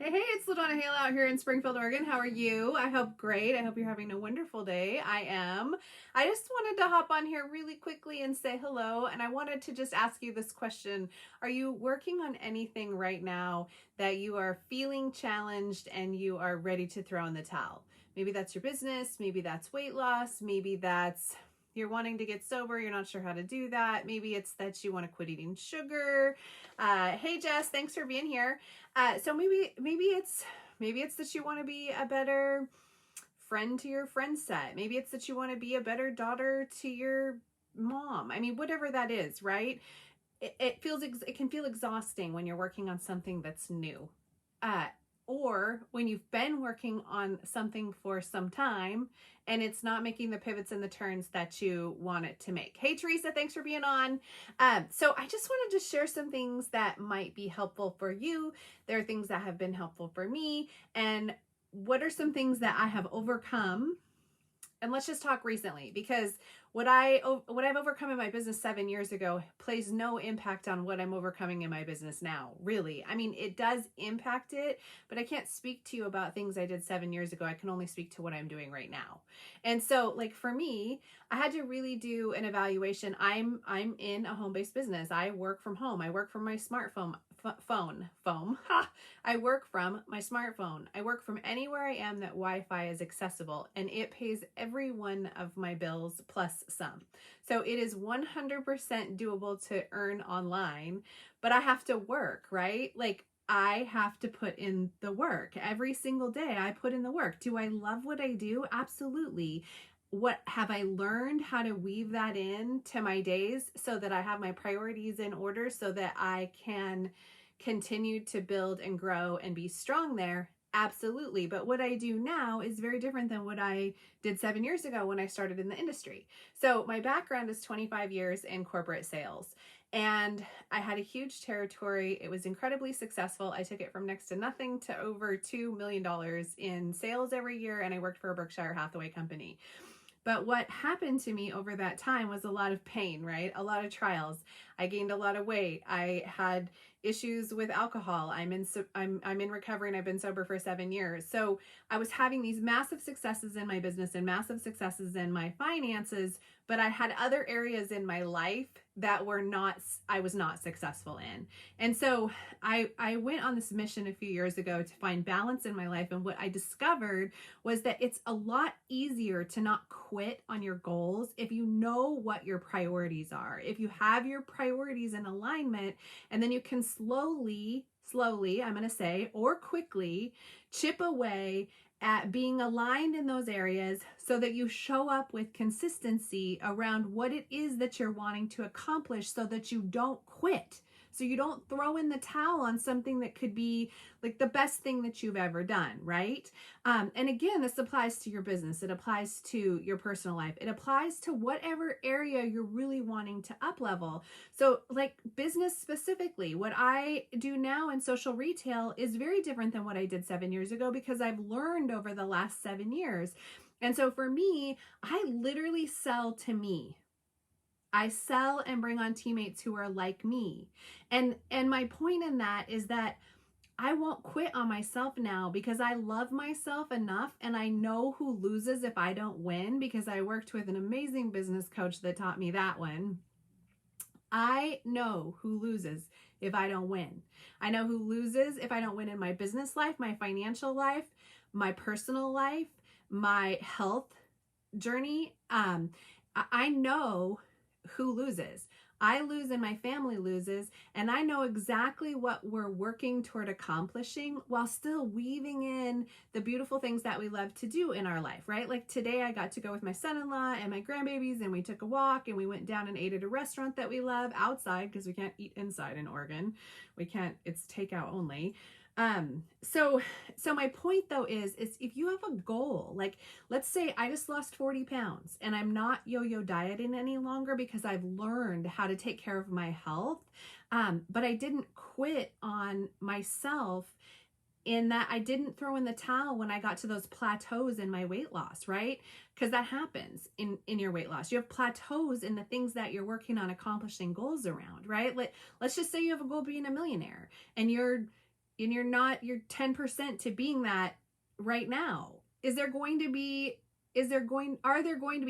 Hey, it's LaDonna Hale out here in Springfield, Oregon. How are you? I hope great. I hope you're having a wonderful day. I am. I just wanted to hop on here really quickly and say hello. And I wanted to just ask you this question. Are you working on anything right now that you are feeling challenged and you are ready to throw in the towel? Maybe that's your business. Maybe that's weight loss. Maybe that's you're wanting to get sober. You're not sure how to do that. Maybe it's that you want to quit eating sugar. Hey, Jess, thanks for being here. So maybe it's that you want to be a better friend to your friend set. Maybe it's that you want to be a better daughter to your mom. I mean, whatever that is, right? It can feel exhausting when you're working on something that's new. Or when you've been working on something for some time and it's not making the pivots and the turns that you want it to make. Hey, Teresa, thanks for being on. So I just wanted to share some things that might be helpful for you. There are things that have been helpful for me. And what are some things that I have overcome? And let's just talk recently, because what I've overcome in my business 7 years ago plays no impact on what I'm overcoming in my business now, really. I mean, it does impact it, but I can't speak to you about things I did 7 years ago. I can only speak to what I'm doing right now. And so, like, for me, I had to really do an evaluation. I'm in a home-based business. I work from home. I work from my smartphone. I work from my smartphone. I work from anywhere I am that Wi-Fi is accessible, and it pays every one of my bills plus some. So it is 100% doable to earn online, but I have to work, right? Like, I have to put in the work. Every single day I put in the work. Do I love what I do? Absolutely. What have I learned how to weave that in to my days so that I have my priorities in order so that I can continue to build and grow and be strong there? Absolutely. But what I do now is very different than what I did 7 years ago when I started in the industry. So my background is 25 years in corporate sales. And I had a huge territory. It was incredibly successful. I took it from next to nothing to over $2 million in sales every year. And I worked for a Berkshire Hathaway company. But what happened to me over that time was a lot of pain, right? A lot of trials. I gained a lot of weight. I had issues with alcohol. I'm in recovery and I've been sober for 7 years. So I was having these massive successes in my business and massive successes in my finances, but I had other areas in my life that I was not successful in. And so I went on this mission a few years ago to find balance in my life. And what I discovered was that it's a lot easier to not quit on your goals if you know what your priorities are. If you have your priorities in alignment, and then you can slowly, I'm going to say, or quickly chip away at being aligned in those areas so that you show up with consistency around what it is that you're wanting to accomplish so that you don't quit. So you don't throw in the towel on something that could be like the best thing that you've ever done, right? And again, this applies to your business. It applies to your personal life. It applies to whatever area you're really wanting to up level. So like business specifically, what I do now in social retail is very different than what I did 7 years ago because I've learned over the last 7 years. And so for me, I literally sell to me. I sell and bring on teammates who are like me. And my point in that is that I won't quit on myself now because I love myself enough and I know who loses if I don't win because I worked with an amazing business coach that taught me that one. I know who loses if I don't win. I know who loses if I don't win in my business life, my financial life, my personal life, my health journey. I know who loses. I lose and my family loses, and I know exactly what we're working toward accomplishing while still weaving in the beautiful things that we love to do in our life, right? Like today I got to go with my son-in-law and my grandbabies and we took a walk and we went down and ate at a restaurant that we love outside because we can't eat inside in Oregon. It's takeout only. So my point though is if you have a goal, like let's say I just lost 40 pounds and I'm not yo-yo dieting any longer because I've learned how to take care of my health. But I didn't quit on myself in that I didn't throw in the towel when I got to those plateaus in my weight loss, right? Because that happens in your weight loss. You have plateaus in the things that you're working on accomplishing goals around, right? Let's just say you have a goal being a millionaire and you're and you're 10% to being that right now. Are there going to be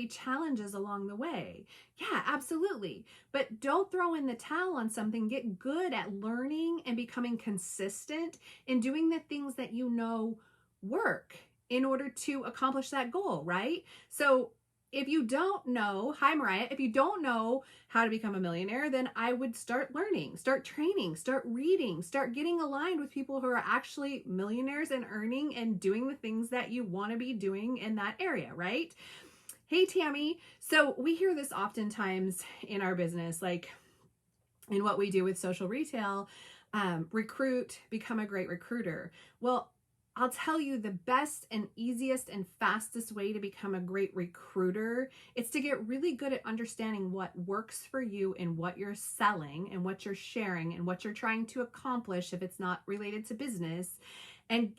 challenges along the way? Yeah, absolutely. But don't throw in the towel on something. Get good at learning and becoming consistent in doing the things that you know work in order to accomplish that goal, right? So if you don't know, hi Mariah, if you don't know how to become a millionaire, then I would start learning, start training, start reading, start getting aligned with people who are actually millionaires and earning and doing the things that you want to be doing in that area, right? Hey Tammy, so we hear this oftentimes in our business, like in what we do with social retail, recruit, become a great recruiter. Well, I'll tell you the best and easiest and fastest way to become a great recruiter is to get really good at understanding what works for you and what you're selling and what you're sharing and what you're trying to accomplish if it's not related to business, and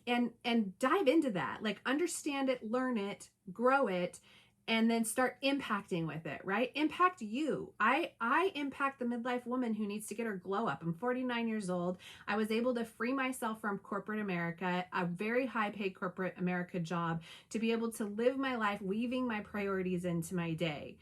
dive into that. Like, understand it, learn it, grow it, and then start impacting with it, right? Impact you. I impact the midlife woman who needs to get her glow up. I'm 49 years old. I was able to free myself from corporate America, a very high paid corporate America job, to be able to live my life weaving my priorities into my day.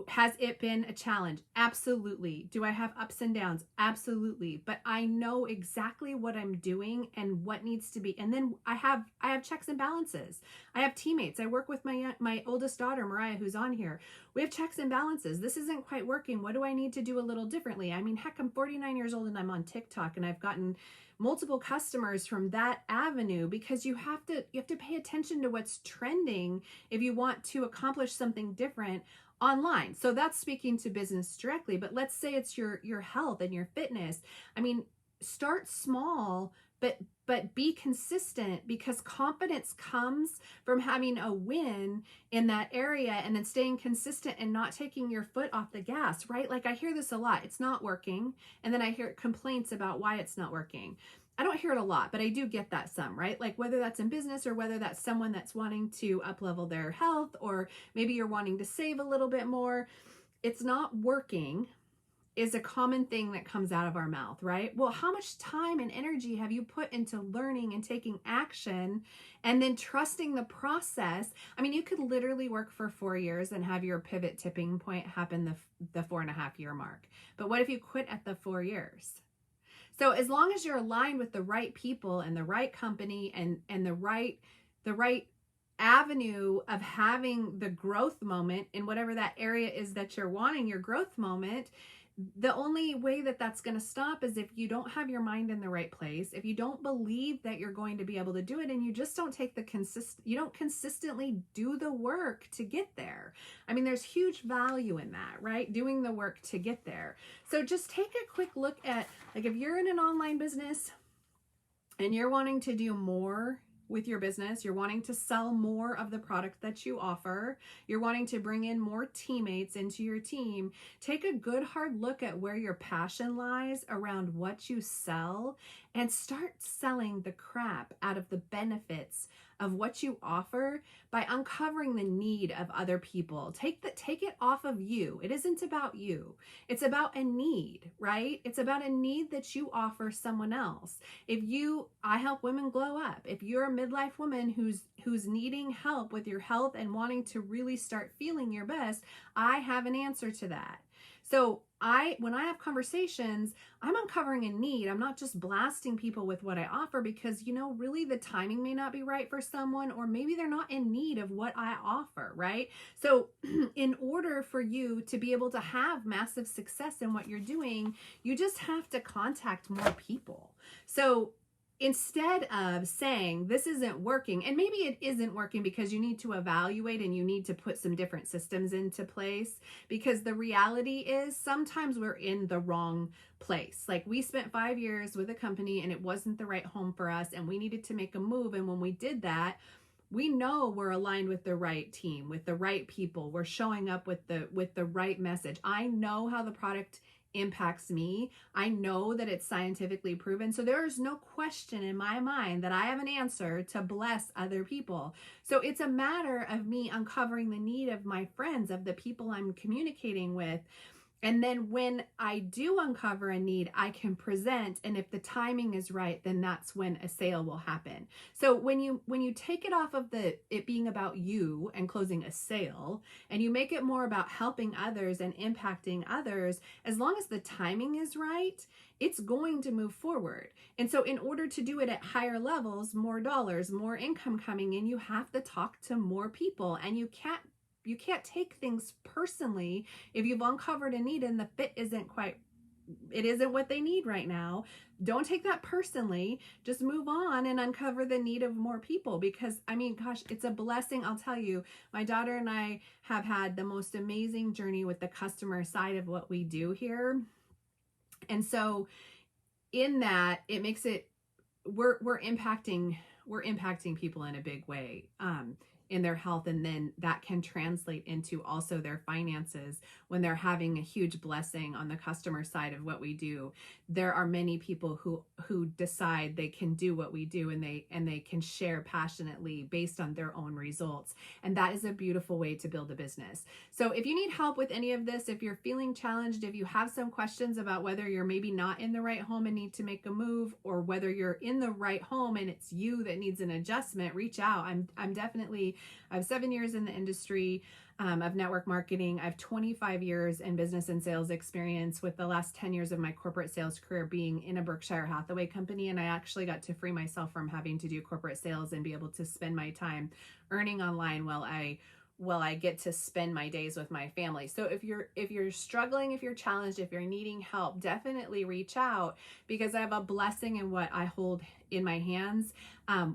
Has it been a challenge? Absolutely. Do I have ups and downs? Absolutely. But I know exactly what I'm doing and what needs to be. And then I have checks and balances. I have teammates. I work with my oldest daughter, Mariah, who's on here. We have checks and balances. This isn't quite working. What do I need to do a little differently? I mean, heck, I'm 49 years old and I'm on TikTok, and I've gotten multiple customers from that avenue, because you have to pay attention to what's trending if you want to accomplish something different online. So that's speaking to business directly, but let's say it's your health and your fitness. I mean, start small, but be consistent, because confidence comes from having a win in that area and then staying consistent and not taking your foot off the gas, right? Like, I hear this a lot. It's not working. And then I hear complaints about why it's not working. I don't hear it a lot, but I do get that some, right? Like, whether that's in business or whether that's someone that's wanting to up-level their health, or maybe you're wanting to save a little bit more. It's not working is a common thing that comes out of our mouth, right? Well, how much time and energy have you put into learning and taking action and then trusting the process? I mean, you could literally work for 4 years and have your pivot tipping point happen the 4.5 year mark. But what if you quit at the 4 years? So as long as you're aligned with the right people and the right company and the right avenue of having the growth moment in whatever that area is that you're wanting, your growth moment, the only way that that's going to stop is if you don't have your mind in the right place, if you don't believe that you're going to be able to do it, and you just don't take you don't consistently do the work to get there. I mean, there's huge value in that, right? Doing the work to get there. So just take a quick look at, like, if you're in an online business and you're wanting to do more with your business, you're wanting to sell more of the product that you offer, you're wanting to bring in more teammates into your team, take a good hard look at where your passion lies around what you sell, and start selling the crap out of the benefits of what you offer by uncovering the need of other people. Take it off of you. It isn't about you. It's about a need, right? It's about a need that you offer someone else. I help women glow up. If you're a midlife woman who's needing help with your health and wanting to really start feeling your best, I have an answer to that. So when I have conversations, I'm uncovering a need. I'm not just blasting people with what I offer, because, really the timing may not be right for someone, or maybe they're not in need of what I offer, right? So in order for you to be able to have massive success in what you're doing, you just have to contact more people. So instead of saying this isn't working, and maybe it isn't working because you need to evaluate and you need to put some different systems into place, because the reality is sometimes we're in the wrong place. Like, we spent 5 years with a company and it wasn't the right home for us, and we needed to make a move. And when we did that, we know we're aligned with the right team, with the right people. We're showing up with the right message. I know how the product impacts me. I know that it's scientifically proven. So there is no question in my mind that I have an answer to bless other people. So it's a matter of me uncovering the need of my friends, of the people I'm communicating with, And then when I do uncover a need, I can present, and if the timing is right, then that's when a sale will happen. So when you take it off of it being about you and closing a sale, and you make it more about helping others and impacting others, as long as the timing is right, it's going to move forward. And so in order to do it at higher levels, more dollars, more income coming in, you have to talk to more people, and you can't take things personally if you've uncovered a need and the fit it isn't what they need right now. Don't take that personally. Just move on and uncover the need of more people, because I mean, gosh, it's a blessing. I'll tell you, my daughter and I have had the most amazing journey with the customer side of what we do here. And so in that, it makes it, we're impacting people in a big way, in their health, and then that can translate into also their finances when they're having a huge blessing on the customer side of what we do. There are many people who decide they can do what we do, and they can share passionately based on their own results, and that is a beautiful way to build a business. So if you need help with any of this, if you're feeling challenged, if you have some questions about whether you're maybe not in the right home and need to make a move, or whether you're in the right home and it's you that needs an adjustment, reach out. I'm definitely, I have 7 years in the industry of network marketing. I have 25 years in business and sales experience, with the last 10 years of my corporate sales career being in a Berkshire Hathaway company. And I actually got to free myself from having to do corporate sales and be able to spend my time earning online while I get to spend my days with my family. So if you're struggling, if you're challenged, if you're needing help, definitely reach out, because I have a blessing in what I hold in my hands.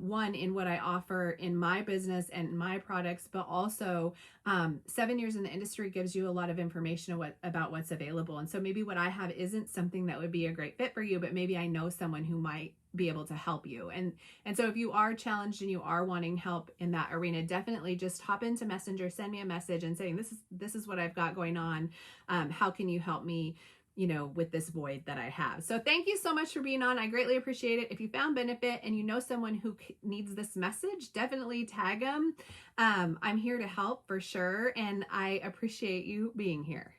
One, in what I offer in my business and my products, but also 7 years in the industry gives you a lot of information about what's available. And so maybe what I have isn't something that would be a great fit for you, but maybe I know someone who might be able to help you. And so if you are challenged and you are wanting help in that arena, definitely just hop into Messenger, send me a message and saying, this is what I've got going on. How can you help me, with this void that I have? So thank you so much for being on. I greatly appreciate it. If you found benefit and you know someone who needs this message, definitely tag them. I'm here to help for sure. And I appreciate you being here.